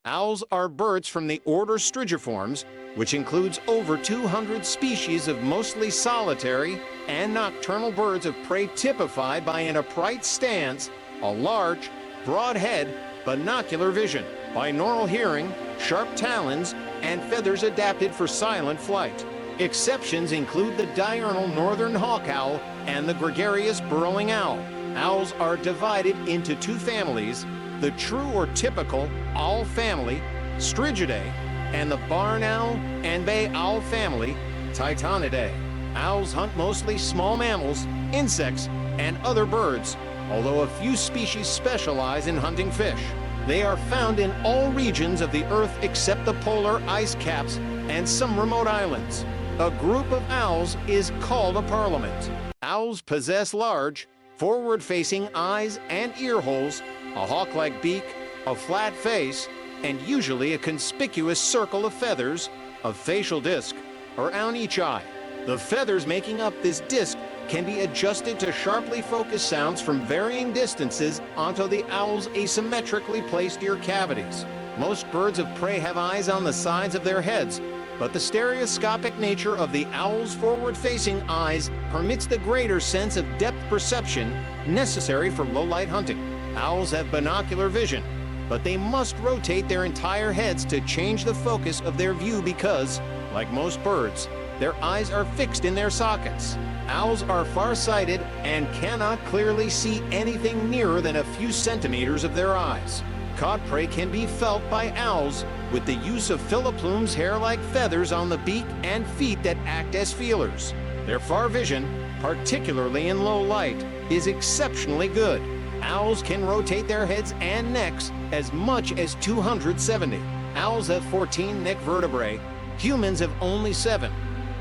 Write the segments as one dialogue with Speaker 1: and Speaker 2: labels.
Speaker 1: Owls are birds from the order Strigiformes, which includes over 200 species of mostly solitary and nocturnal birds of prey typified by an upright stance, a large, broad head, binocular vision, binaural hearing, sharp talons, and feathers adapted for silent flight. Exceptions include the diurnal northern hawk owl and the gregarious burrowing owl. Owls are divided into two families: the true or typical owl family, Strigidae, and the barn owl and bay owl family, Titanidae. Owls hunt mostly small mammals, insects, and other birds, although a few species specialize in hunting fish. They are found in all regions of the Earth except the polar ice caps and some remote islands. A group of owls is called a parliament. Owls possess large, forward-facing eyes and ear holes, a hawk-like beak, a flat face, and usually a conspicuous circle of feathers, a facial disc, around each eye. The feathers making up this disc can be adjusted to sharply focused sounds from varying distances onto the owl's asymmetrically placed ear cavities. Most birds of prey have eyes on the sides of their heads, but the stereoscopic nature of the owl's forward-facing eyes permits the greater sense of depth perception necessary for low-light hunting. Owls have binocular vision, but they must rotate their entire heads to change the focus of their view because, like most birds, their eyes are fixed in their sockets. Owls are far-sighted and cannot clearly see anything nearer than a few centimeters of their eyes. Caught prey can be felt by owls with the use of filiplumes hair-like feathers on the beak and feet that act as feelers. Their far vision, particularly in low light, is exceptionally good. Owls can rotate their heads and necks as much as 270. Owls have 14 neck vertebrae, humans have only 7.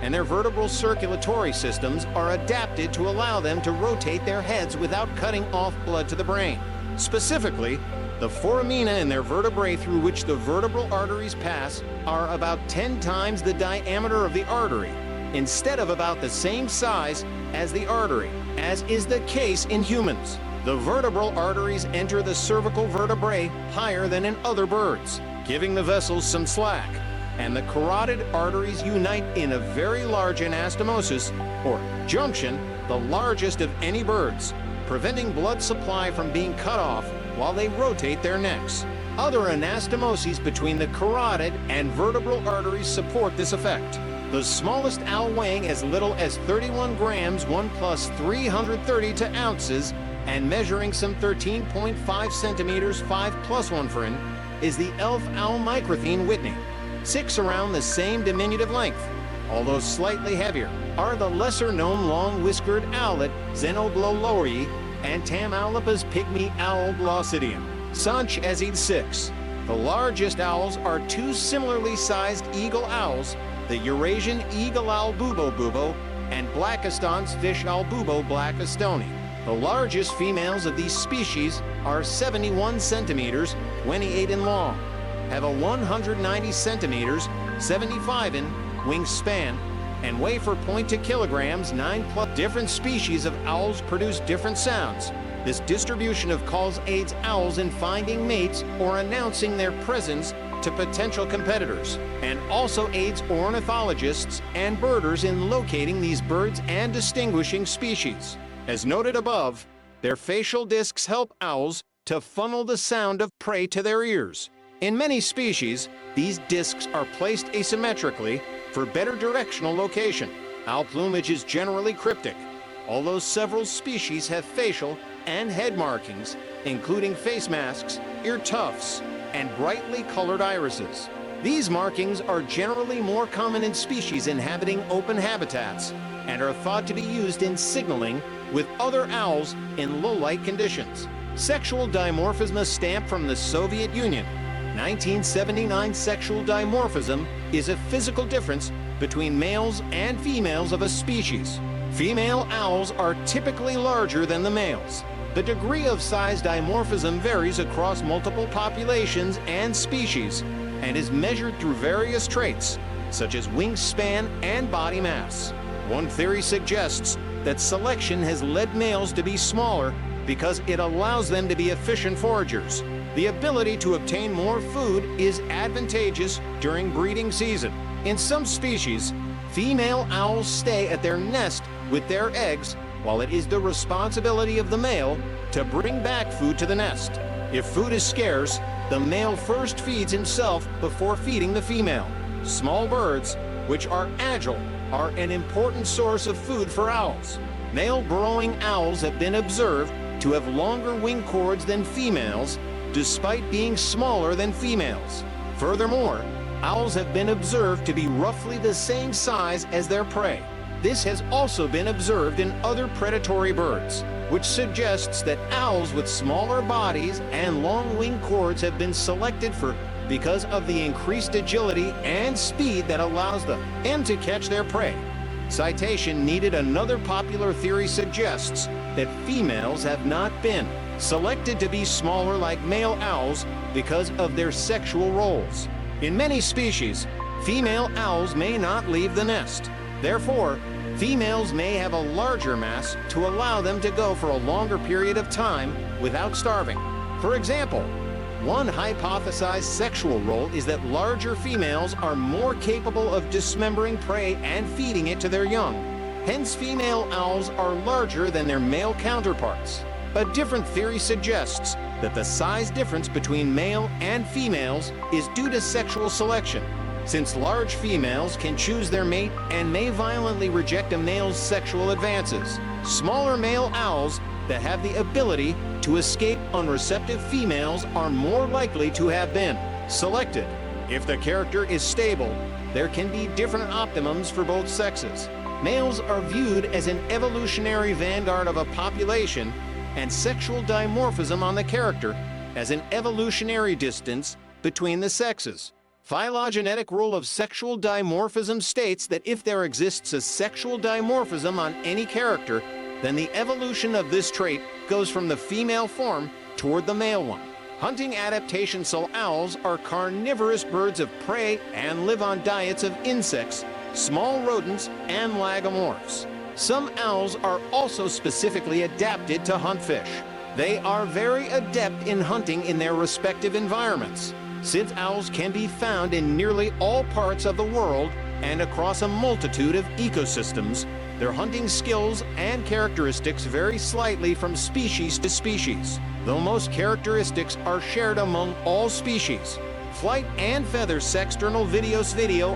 Speaker 1: And their vertebral circulatory systems are adapted to allow them to rotate their heads without cutting off blood to the brain. Specifically, the foramina in their vertebrae through which the vertebral arteries pass are about 10 times the diameter of the artery, instead of about the same size as the artery, as is the case in humans. The vertebral arteries enter the cervical vertebrae higher than in other birds, giving the vessels some slack, and the carotid arteries unite in a very large anastomosis, or junction, the largest of any birds, preventing blood supply from being cut off while they rotate their necks. Other anastomoses between the carotid and vertebral arteries support this effect. The smallest owl weighing as little as 31 grams 1 plus 332 ounces and measuring some 13.5 centimeters 5 plus 1 frin is the elf owl microthene Whitney. 6 around the same diminutive length, although slightly heavier, are the lesser-known long-whiskered owlet Xenoglolori and Tamaulipas pygmy owl Glossidium. Sanchezide 6. The largest owls are 2 similarly sized eagle owls, the Eurasian eagle owl Bubo and Blackistan's fish owl Bubo blackistoni. The largest females of these species are 71 centimeters, 28 in long, have a 190 centimeters, 75 in wingspan, and weigh for 0.2 kilograms 9+. Different species of owls produce different sounds. This distribution of calls aids owls in finding mates or announcing their presence to potential competitors, and also aids ornithologists and birders in locating these birds and distinguishing species. As noted above, their facial discs help owls to funnel the sound of prey to their ears. In many species, these discs are placed asymmetrically for better directional location. Owl plumage is generally cryptic, although several species have facial and head markings, including face masks, ear tufts, and brightly colored irises. These markings are generally more common in species inhabiting open habitats and are thought to be used in signaling with other owls in low-light conditions. Sexual dimorphism stamp from the Soviet Union. 1979 sexual dimorphism is a physical difference between males and females of a species. Female owls are typically larger than the males. The degree of size dimorphism varies across multiple populations and species and is measured through various traits, such as wingspan and body mass. One theory suggests that selection has led males to be smaller because it allows them to be efficient foragers. The ability to obtain more food is advantageous during breeding season. In some species, female owls stay at their nest with their eggs, while it is the responsibility of the male to bring back food to the nest. If food is scarce, the male first feeds himself before feeding the female. Small birds, which are agile, are an important source of food for owls. Male burrowing owls have been observed to have longer wing cords than females, despite being smaller than females. Furthermore, owls have been observed to be roughly the same size as their prey. This has also been observed in other predatory birds, which suggests that owls with smaller bodies and long wing cords have been selected because of the increased agility and speed that allows them to catch their prey. Citation needed. Another popular theory suggests that females have not been selected to be smaller like male owls because of their sexual roles. In many species, female owls may not leave the nest. Therefore, females may have a larger mass to allow them to go for a longer period of time without starving. For example, one hypothesized sexual role is that larger females are more capable of dismembering prey and feeding it to their young. Hence, female owls are larger than their male counterparts. A different theory suggests that the size difference between male and females is due to sexual selection, since large females can choose their mate and may violently reject a male's sexual advances. Smaller male owls that have the ability to escape unreceptive females are more likely to have been selected. If the character is stable, there can be different optimums for both sexes. Males are viewed as an evolutionary vanguard of a population, and sexual dimorphism on the character as an evolutionary distance between the sexes. Phylogenetic rule of sexual dimorphism states that if there exists a sexual dimorphism on any character, then the evolution of this trait goes from the female form toward the male one. Hunting adaptation. So owls are carnivorous birds of prey and live on diets of insects, small rodents, and lagomorphs. Some owls are also specifically adapted to hunt fish. They are very adept in hunting in their respective environments. Since owls can be found in nearly all parts of the world and across a multitude of ecosystems, their hunting skills and characteristics vary slightly from species to species, though most characteristics are shared among all species. Flight and feather. Sexternal video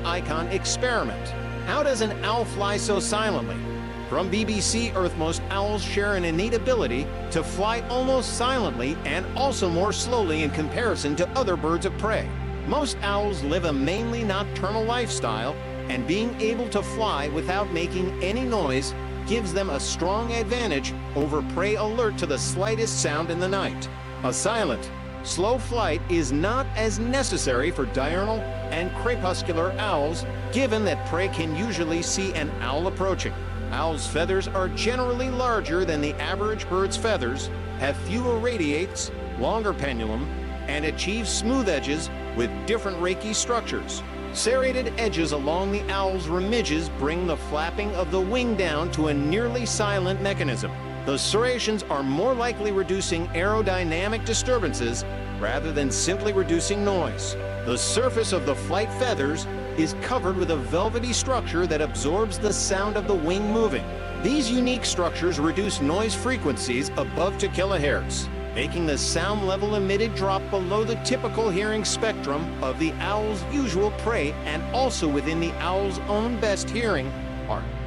Speaker 1: icon experiment. How does an owl fly so silently? From BBC Earth. Most owls share an innate ability to fly almost silently and also more slowly in comparison to other birds of prey. Most owls live a mainly nocturnal lifestyle, and being able to fly without making any noise gives them a strong advantage over prey alert to the slightest sound in the night. A silent, slow flight is not as necessary for diurnal and crepuscular owls, given that prey can usually see an owl approaching. Owls' feathers are generally larger than the average bird's feathers, have fewer radiates, longer pendulum, and achieve smooth edges with different raky structures. Serrated edges along the owl's remiges bring the flapping of the wing down to a nearly silent mechanism. Those serrations are more likely reducing aerodynamic disturbances rather than simply reducing noise. The surface of the flight feathers is covered with a velvety structure that absorbs the sound of the wing moving. These unique structures reduce noise frequencies above 2 kilohertz, making the sound level emitted drop below the typical hearing spectrum of the owl's usual prey, and also within the owl's own best hearing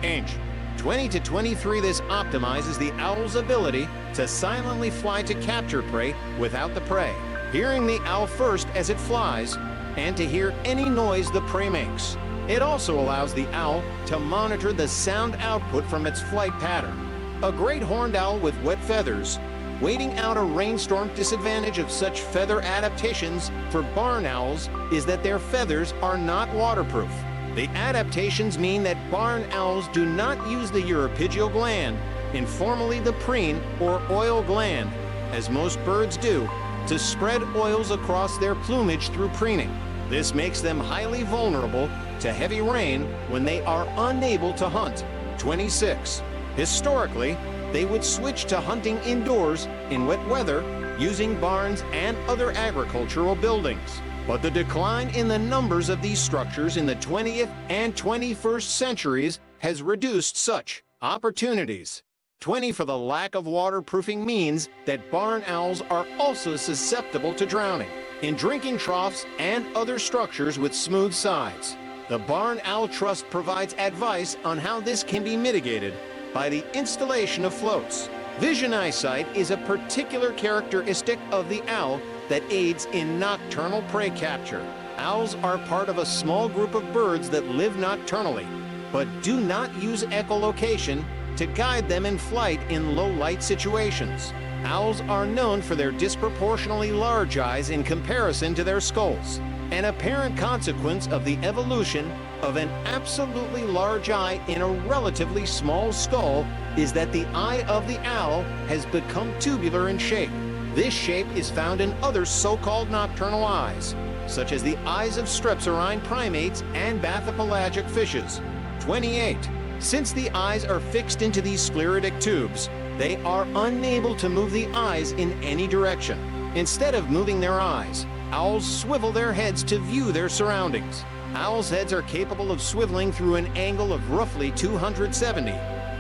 Speaker 1: range. 20 to 23. This optimizes the owl's ability to silently fly to capture prey without the prey hearing the owl first as it flies, and to hear any noise the prey makes. It also allows the owl to monitor the sound output from its flight pattern. A great horned owl with wet feathers. Waiting out a rainstorm. Disadvantage of such feather adaptations for barn owls is that their feathers are not waterproof. The adaptations mean that barn owls do not use the uropygial gland, informally the preen or oil gland, as most birds do, to spread oils across their plumage through preening. This makes them highly vulnerable to heavy rain when they are unable to hunt. 26. Historically, they would switch to hunting indoors in wet weather, using barns and other agricultural buildings. But the decline in the numbers of these structures in the 20th and 21st centuries has reduced such opportunities. 20 for the lack of waterproofing means that barn owls are also susceptible to drowning in drinking troughs and other structures with smooth sides. The Barn Owl Trust provides advice on how this can be mitigated by the installation of floats. Vision eyesight is a particular characteristic of the owl that aids in nocturnal prey capture. Owls are part of a small group of birds that live nocturnally, but do not use echolocation to guide them in flight in low-light situations. Owls are known for their disproportionately large eyes in comparison to their skulls. An apparent consequence of the evolution of an absolutely large eye in a relatively small skull is that the eye of the owl has become tubular in shape. This shape is found in other so-called nocturnal eyes, such as the eyes of strepsirrhine primates and bathypelagic fishes. 28. Since the eyes are fixed into these sclerotic tubes, they are unable to move the eyes in any direction. Instead of moving their eyes, owls swivel their heads to view their surroundings. Owls' heads are capable of swiveling through an angle of roughly 270,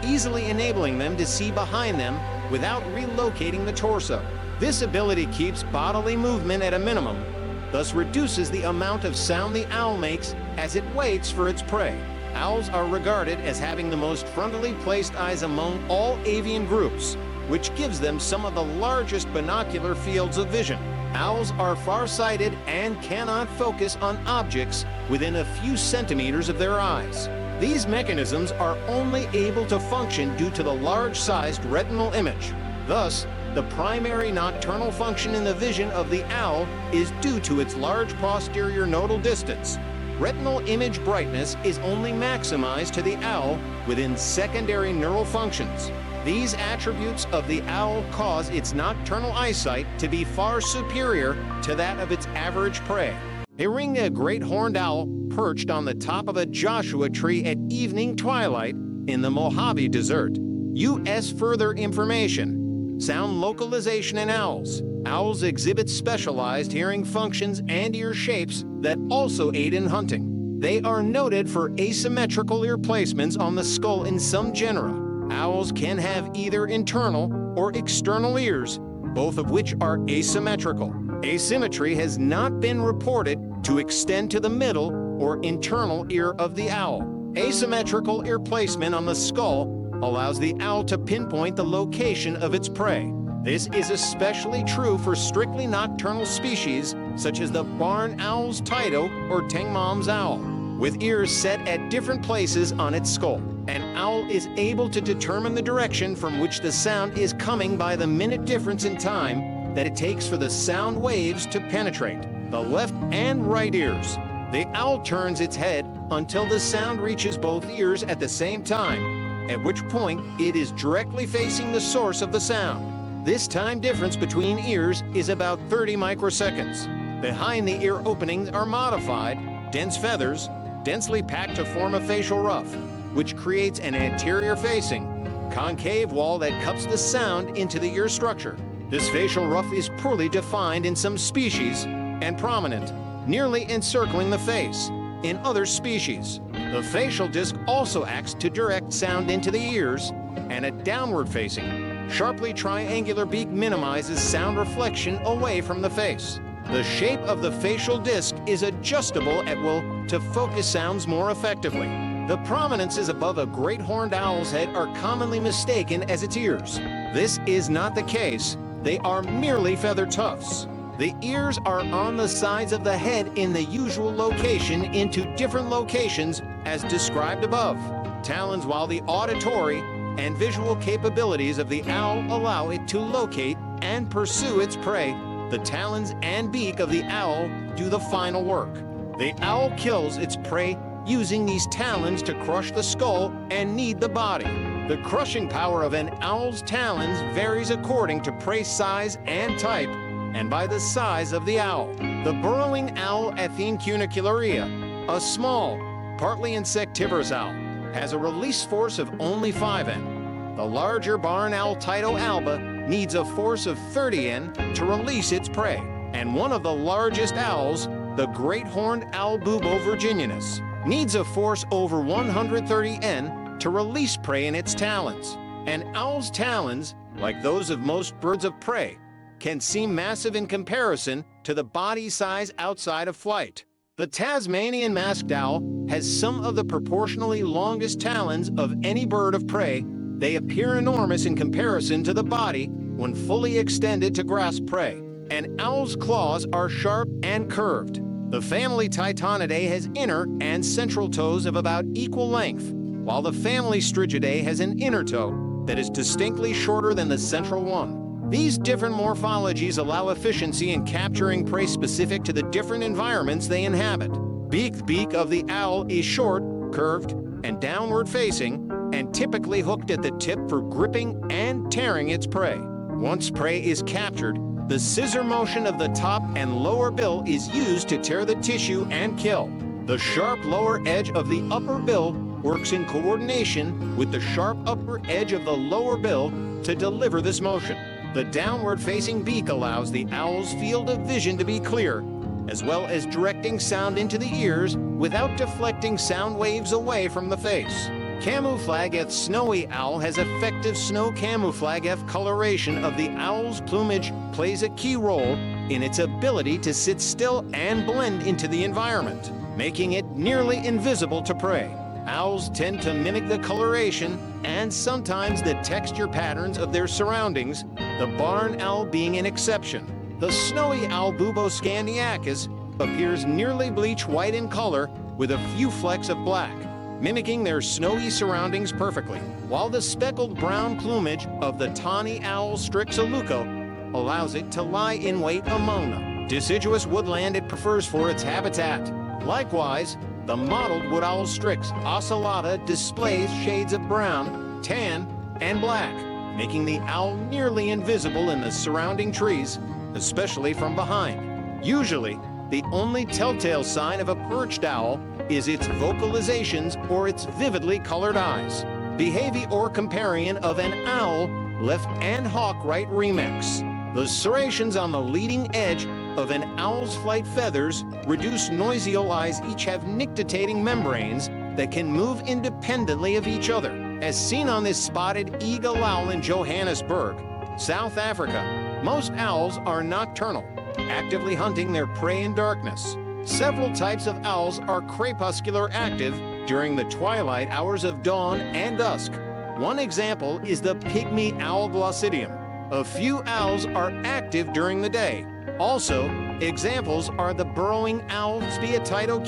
Speaker 1: easily enabling them to see behind them without relocating the torso. This ability keeps bodily movement at a minimum, thus reduces the amount of sound the owl makes as it waits for its prey. Owls are regarded as having the most frontally placed eyes among all avian groups, which gives them some of the largest binocular fields of vision. Owls are far-sighted and cannot focus on objects within a few centimeters of their eyes. These mechanisms are only able to function due to the large-sized retinal image. Thus, the primary nocturnal function in the vision of the owl is due to its large posterior nodal distance. Retinal image brightness is only maximized to the owl within secondary neural functions. These attributes of the owl cause its nocturnal eyesight to be far superior to that of its average prey. Hearing a great horned owl perched on the top of a Joshua tree at evening twilight in the Mojave Desert. U.S. Further information. Sound localization in owls. Owls exhibit specialized hearing functions and ear shapes that also aid in hunting. They are noted for asymmetrical ear placements on the skull in some genera. Owls can have either internal or external ears, both of which are asymmetrical. Asymmetry has not been reported to extend to the middle or internal ear of the owl. Asymmetrical ear placement on the skull allows the owl to pinpoint the location of its prey. This is especially true for strictly nocturnal species, such as the barn owl's Tyto or Tengmom's owl, with ears set at different places on its skull. An owl is able to determine the direction from which the sound is coming by the minute difference in time that it takes for the sound waves to penetrate the left and right ears. The owl turns its head until the sound reaches both ears at the same time, at which point it is directly facing the source of the sound. This time difference between ears is about 30 microseconds. Behind the ear openings are modified, dense feathers, densely packed to form a facial ruff, which creates an anterior-facing, concave wall that cups the sound into the ear structure. This facial ruff is poorly defined in some species and prominent, nearly encircling the face in other species. The facial disc also acts to direct sound into the ears, and a downward-facing, sharply triangular beak minimizes sound reflection away from the face. The shape of the facial disc is adjustable at will to focus sounds more effectively. The prominences above a great horned owl's head are commonly mistaken as its ears. This is not the case. They are merely feather tufts. The ears are on the sides of the head in the usual location into different locations as described above. Talons, while the auditory and visual capabilities of the owl allow it to locate and pursue its prey, the talons and beak of the owl do the final work. The owl kills its prey using these talons to crush the skull and knead the body. The crushing power of an owl's talons varies according to prey size and type, and by the size of the owl. The burrowing owl Athene cunicularia, a small, partly insectivorous owl, has a release force of only 5 N. The larger barn owl Tyto alba needs a force of 30 N to release its prey, and one of the largest owls, the great horned owl Bubo virginianus, needs a force over 130 N to release prey in its talons. An owl's talons, like those of most birds of prey, can seem massive in comparison to the body size outside of flight. The Tasmanian masked owl has some of the proportionally longest talons of any bird of prey. They appear enormous in comparison to the body when fully extended to grasp prey. An owl's claws are sharp and curved. The family Titanidae has inner and central toes of about equal length, while the family Strigidae has an inner toe that is distinctly shorter than the central one. These different morphologies allow efficiency in capturing prey specific to the different environments they inhabit. The beak of the owl is short, curved, and downward facing, and typically hooked at the tip for gripping and tearing its prey. Once prey is captured, the scissor motion of the top and lower bill is used to tear the tissue and kill. The sharp lower edge of the upper bill works in coordination with the sharp upper edge of the lower bill to deliver this motion. The downward-facing beak allows the owl's field of vision to be clear, as well as directing sound into the ears without deflecting sound waves away from the face. Camouflage F snowy owl has effective snow camouflage F coloration of the owl's plumage plays a key role in its ability to sit still and blend into the environment, making it nearly invisible to prey. Owls tend to mimic the coloration and sometimes the texture patterns of their surroundings, the barn owl being an exception. The snowy owl Bubo scandiacus appears nearly bleach white in color with a few flecks of black, mimicking their snowy surroundings perfectly, while the speckled brown plumage of the tawny owl Strixaluco allows it to lie in wait among the deciduous woodland it prefers for its habitat. Likewise, the mottled wood owl Strix ocellata displays shades of brown, tan, and black, making the owl nearly invisible in the surrounding trees, especially from behind. Usually, the only telltale sign of a perched owl is its vocalizations or its vividly colored eyes. Behavior or comparion of an owl, left and hawk right remix. The serrations on the leading edge of an owl's flight feathers reduce noisial eyes each have nictitating membranes that can move independently of each other, as seen on this spotted eagle owl in Johannesburg, South Africa. Most owls are nocturnal, actively hunting their prey in darkness. Several types of owls are crepuscular active during the twilight hours of dawn and dusk. One example is the pygmy owl Glossidium. A few owls are active during the day. Also, examples are the burrowing owl Spiatito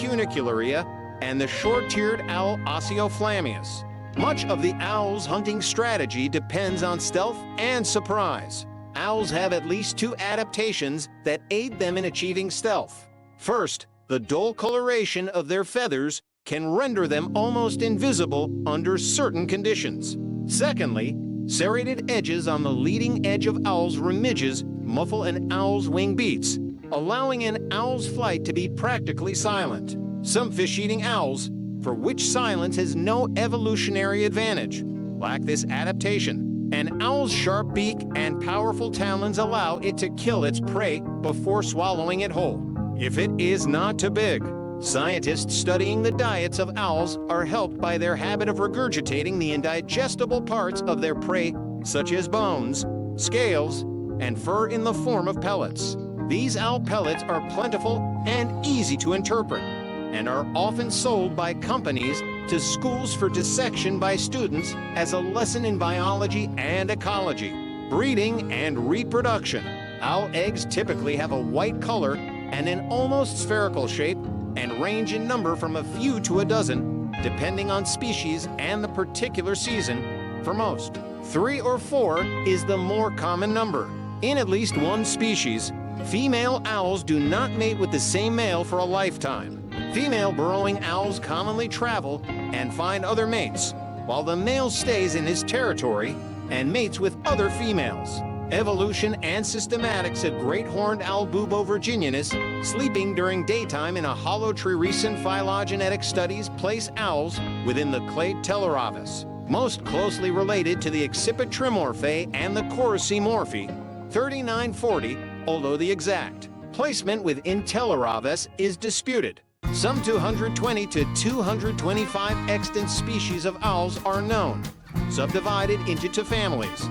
Speaker 1: and the short-tiered owl Oceoflammius. Much of the owl's hunting strategy depends on stealth and surprise. Owls have at least two adaptations that aid them in achieving stealth. First, the dull coloration of their feathers can render them almost invisible under certain conditions. Secondly, serrated edges on the leading edge of owls' remiges muffle an owl's wing beats, allowing an owl's flight to be practically silent. Some fish-eating owls, for which silence has no evolutionary advantage, lack this adaptation. An owl's sharp beak and powerful talons allow it to kill its prey before swallowing it whole, if it is not too big. Scientists studying the diets of owls are helped by their habit of regurgitating the indigestible parts of their prey, such as bones, scales, and fur in the form of pellets. These owl pellets are plentiful and easy to interpret, and are often sold by companies to schools for dissection by students as a lesson in biology and ecology. Breeding and reproduction. Owl eggs typically have a white color and an almost spherical shape, and range in number from a few to a dozen, depending on species and the particular season. For most, 3 or 4 is the more common number. In at least one species, female owls do not mate with the same male for a lifetime. Female burrowing owls commonly travel and find other mates, while the male stays in his territory and mates with other females. Evolution and systematics of great horned owl Bubo virginianus sleeping during daytime in a hollow tree. Recent phylogenetic studies place owls within the clade Teleravis. most closely related to the Accipitrimorphae and the Coracimorphae, 3940, although the exact placement within Teleraves is disputed. Some 220 to 225 extant species of owls are known, subdivided into two families.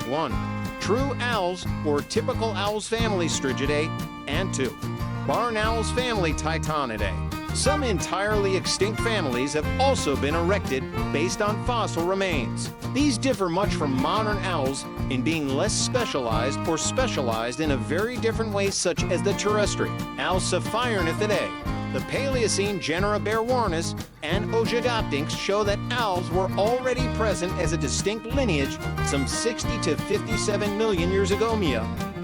Speaker 1: 1. True owls or typical owls family Strigidae, and 2. Barn owls family Titanidae. Some entirely extinct families have also been erected based on fossil remains. These differ much from modern owls in being less specialized or specialized in a very different way, such as the terrestrial owl Sapphirnithidae. The Paleocene genera Bearwarnis and Ogygoptynx show that owls were already present as a distinct lineage some 60 to 57 million years ago,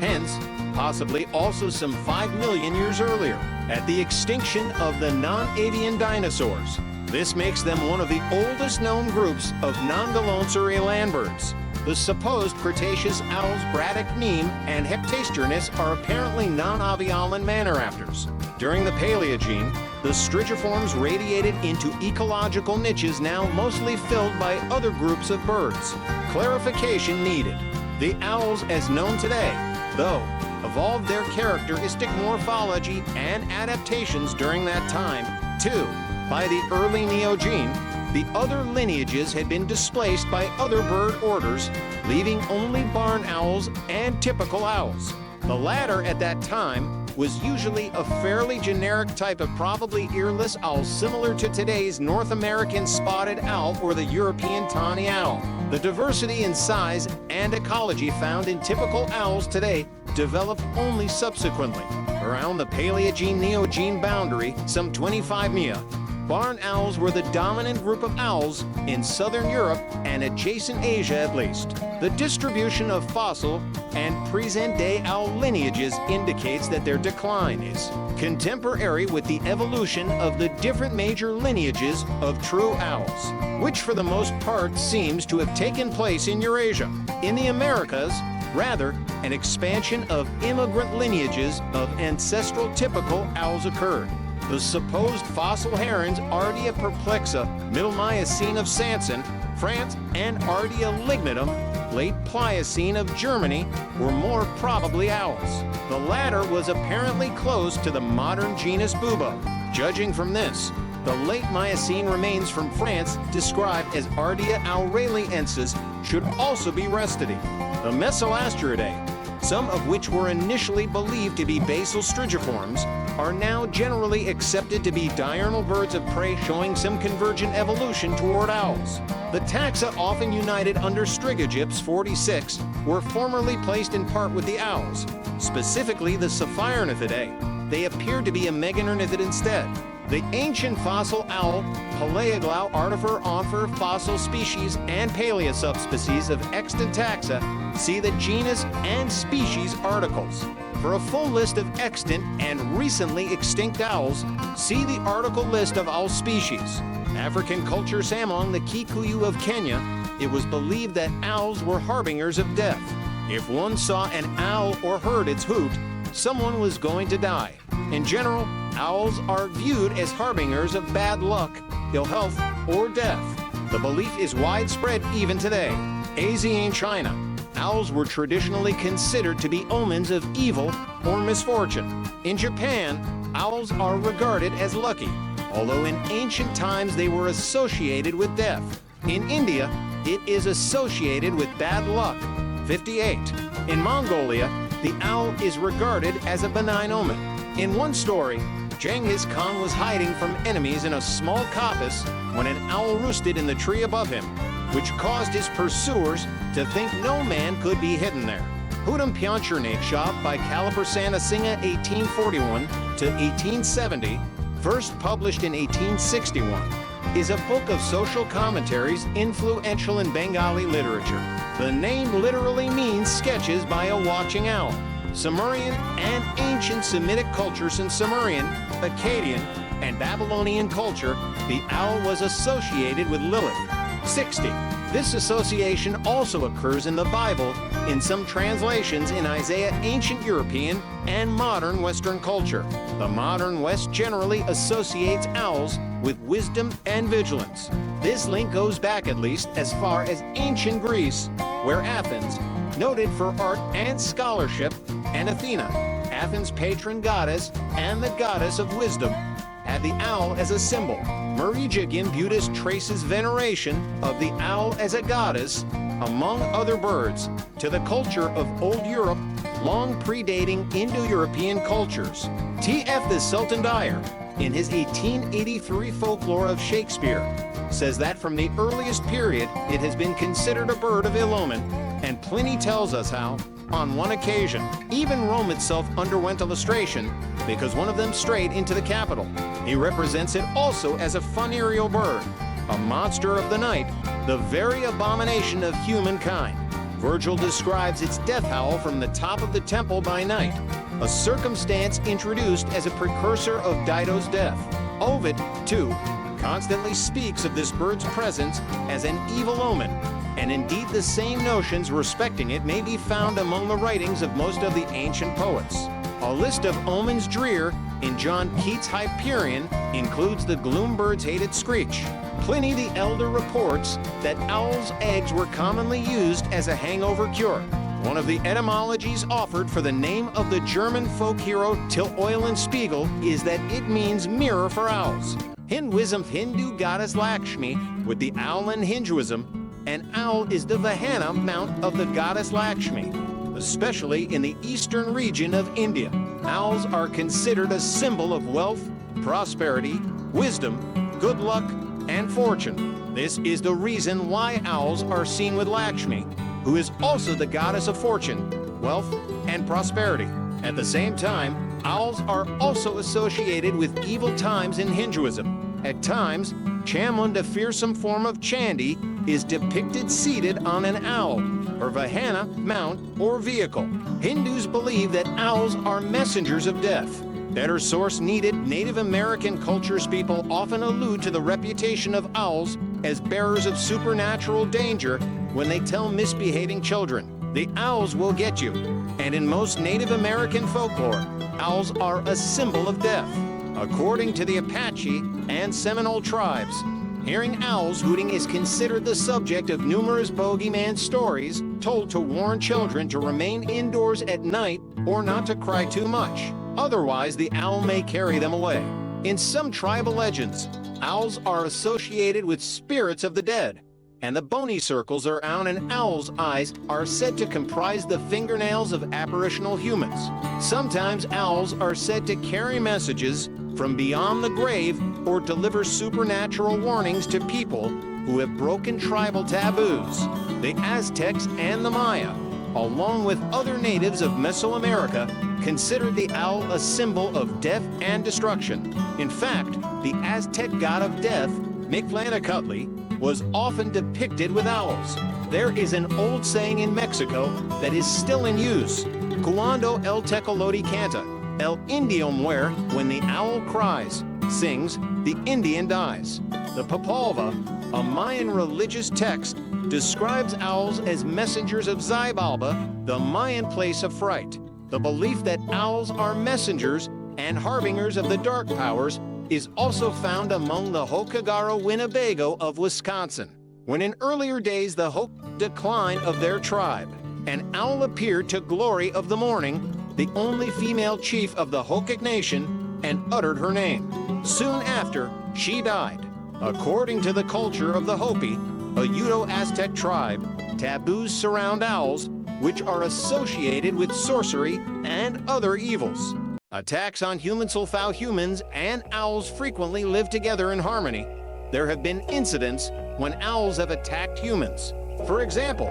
Speaker 1: hence possibly also some 5 million years earlier, at the extinction of the non-avian dinosaurs. This makes them one of the oldest known groups of non-galonsaurian landbirds. The supposed Cretaceous owls Braddock-Neame and Heptasturnus are apparently non-avialan manor-raptors. During the Paleogene, the Strigiformes radiated into ecological niches now mostly filled by other groups of birds. Clarification needed. The owls as known today, though, evolved their characteristic morphology and adaptations during that time, too. By the early Neogene, the other lineages had been displaced by other bird orders, leaving only barn owls and typical owls. The latter at that time was usually a fairly generic type of probably earless owl similar to today's North American spotted owl or the European tawny owl. The diversity in size and ecology found in typical owls today developed only subsequently. Around the Paleogene-Neogene boundary, some 25 millia, barn owls were the dominant group of owls in southern Europe and adjacent Asia at least. The distribution of fossil and present-day owl lineages indicates that their decline is contemporary with the evolution of the different major lineages of true owls, which for the most part seems to have taken place in Eurasia. In the Americas, rather, an expansion of immigrant lineages of ancestral typical owls occurred. The supposed fossil herons Ardea perplexa, Middle Miocene of Sanson, France, and Ardea lignatum, late Pliocene of Germany, were more probably owls. The latter was apparently close to the modern genus Bubo. Judging from this, the late Miocene remains from France, described as Ardea aureliensis, should also be restidae. The Mesolastridae, some of which were initially believed to be basal Strigiformes, are now generally accepted to be diurnal birds of prey showing some convergent evolution toward owls. The taxa often united under Strigogyps 46 were formerly placed in part with the owls, specifically the Sapphirnithidae. They appear to be a meganornithid instead. The ancient fossil owl, Paleoglau artifer onfer fossil species and paleosubspecies of extant taxa, see the genus and species articles. For a full list of extant and recently extinct owls, see the article list of owl species. African cultures among the Kikuyu of Kenya, it was believed that owls were harbingers of death. If one saw an owl or heard its hoot, someone was going to die. In general, owls are viewed as harbingers of bad luck, ill health, or death. The belief is widespread even today. In China, owls were traditionally considered to be omens of evil or misfortune. In Japan, owls are regarded as lucky, although in ancient times they were associated with death. In India, it is associated with bad luck. 58. In Mongolia, the owl is regarded as a benign omen. In one story, Genghis Khan was hiding from enemies in a small coppice when an owl roosted in the tree above him, which caused his pursuers to think no man could be hidden there. Hudam Pyanchernakshop by Kalaprasana Singha 1841 to 1870, first published in 1861, is a book of social commentaries influential in Bengali literature. The name literally means sketches by a watching owl. Sumerian and ancient Semitic cultures in Sumerian, Akkadian, and Babylonian culture, the owl was associated with Lilith. 60. This association also occurs in the Bible, in some translations in Isaiah, ancient European, and modern Western culture. The modern West generally associates owls with wisdom and vigilance. This link goes back at least as far as ancient Greece, where Athens, noted for art and scholarship, and Athena, Athens' patron goddess and the goddess of wisdom, had the owl as a symbol. Meridian Buddhist traces veneration of the owl as a goddess, among other birds, to the culture of Old Europe, long predating Indo-European cultures. T.F. the Sultan Dyer, in his 1883 folklore of Shakespeare, says that from the earliest period it has been considered a bird of ill omen, and Pliny tells us how, on one occasion, even Rome itself underwent a lustration because one of them strayed into the capital. He represents it also as a funereal bird, a monster of the night, the very abomination of humankind. Virgil describes its death howl from the top of the temple by night, a circumstance introduced as a precursor of Dido's death. Ovid, too, constantly speaks of this bird's presence as an evil omen, and indeed the same notions respecting it may be found among the writings of most of the ancient poets. A list of omens drear in John Keats' Hyperion includes the gloom bird's hated screech. Pliny the Elder reports that owls' eggs were commonly used as a hangover cure. One of the etymologies offered for the name of the German folk hero Till Eulenspiegel is that it means mirror for owls. Hinduism's Hindu goddess Lakshmi, with the owl in Hinduism, an owl is the Vahana mount of the goddess Lakshmi, especially in the eastern region of India. Owls are considered a symbol of wealth, prosperity, wisdom, good luck, and fortune. This is the reason why owls are seen with Lakshmi, who is also the goddess of fortune, wealth, and prosperity. At the same time, owls are also associated with evil times in Hinduism. At times, Chamund, a fearsome form of Chandi, is depicted seated on an owl, or Vahana mount or vehicle. Hindus believe that owls are messengers of death. Better source needed, Native American cultures people often allude to the reputation of owls as bearers of supernatural danger when they tell misbehaving children, "The owls will get you." And in most Native American folklore, owls are a symbol of death. According to the Apache and Seminole tribes, hearing owls hooting is considered the subject of numerous bogeyman stories told to warn children to remain indoors at night or not to cry too much. Otherwise, the owl may carry them away. In some tribal legends, owls are associated with spirits of the dead, and the bony circles around an owl's eyes are said to comprise the fingernails of apparitional humans. Sometimes owls are said to carry messages from beyond the grave or deliver supernatural warnings to people who have broken tribal taboos. The Aztecs and the Maya, along with other natives of Mesoamerica, considered the owl a symbol of death and destruction. In fact, the Aztec god of death, Mictlantecuhtli, was often depicted with owls. There is an old saying in Mexico that is still in use: "Cuando el tecolote canta, el indio muere," when the owl cries, sings, the Indian dies. The Popalva, a Mayan religious text, describes owls as messengers of Xibalba, the Mayan place of fright. The belief that owls are messengers and harbingers of the dark powers is also found among the Hochagaro Winnebago of Wisconsin. When in earlier days the Hoch decline of their tribe, an owl appeared to glory of the morning, the only female chief of the Hokic Nation, and uttered her name. Soon after, she died. According to the culture of the Hopi, a Uto-Aztec tribe, taboos surround owls, which are associated with sorcery and other evils. Attacks on human-sulfau humans and owls frequently live together in harmony. There have been incidents when owls have attacked humans. For example,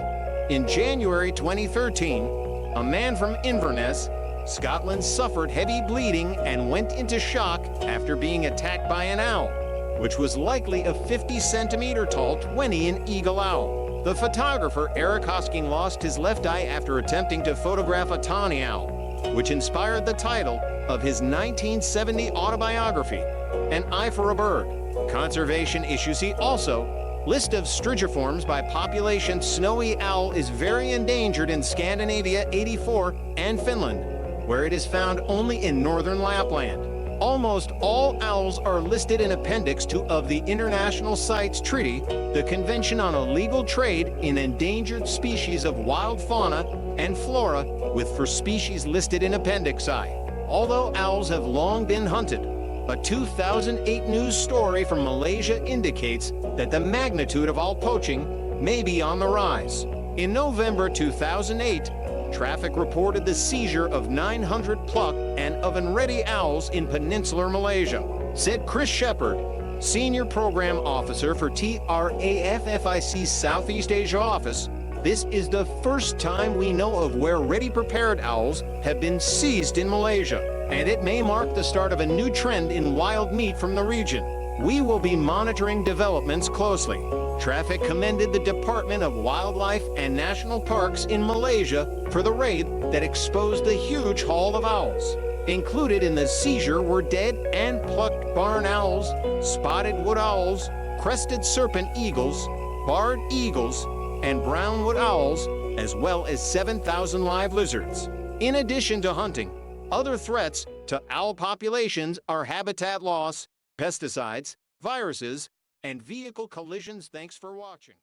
Speaker 1: in January 2013, a man from Inverness, Scotland, suffered heavy bleeding and went into shock after being attacked by an owl, which was likely a 50-centimeter tall 20-inch eagle owl. The photographer Eric Hosking lost his left eye after attempting to photograph a tawny owl, which inspired the title of his 1970 autobiography, An Eye for a Bird. Conservation issues he also List of Strigiformes by population. Snowy owl is very endangered in Scandinavia 84 and Finland, where it is found only in northern Lapland. Almost all owls are listed in Appendix 2 of the International CITES Treaty, the Convention on Illegal Trade in Endangered Species of Wild Fauna and Flora, with for species listed in Appendix I. Although owls have long been hunted, a 2008 news story from Malaysia indicates that the magnitude of owl poaching may be on the rise. In November 2008, traffic reported the seizure of 900 plucked and oven-ready owls in peninsular Malaysia, said Chris Shepard, Senior Program Officer for TRAFFIC's Southeast Asia office. This is the first time we know of where ready-prepared owls have been seized in Malaysia, and it may mark the start of a new trend in wild meat from the region. We will be monitoring developments closely. Traffic commended the Department of Wildlife and National Parks in Malaysia for the raid that exposed the huge haul of owls. Included in the seizure were dead and plucked barn owls, spotted wood owls, crested serpent eagles, barred eagles, and brown wood owls, as well as 7,000 live lizards. In addition to hunting, other threats to owl populations are habitat loss, pesticides, viruses, and vehicle collisions. Thanks for watching.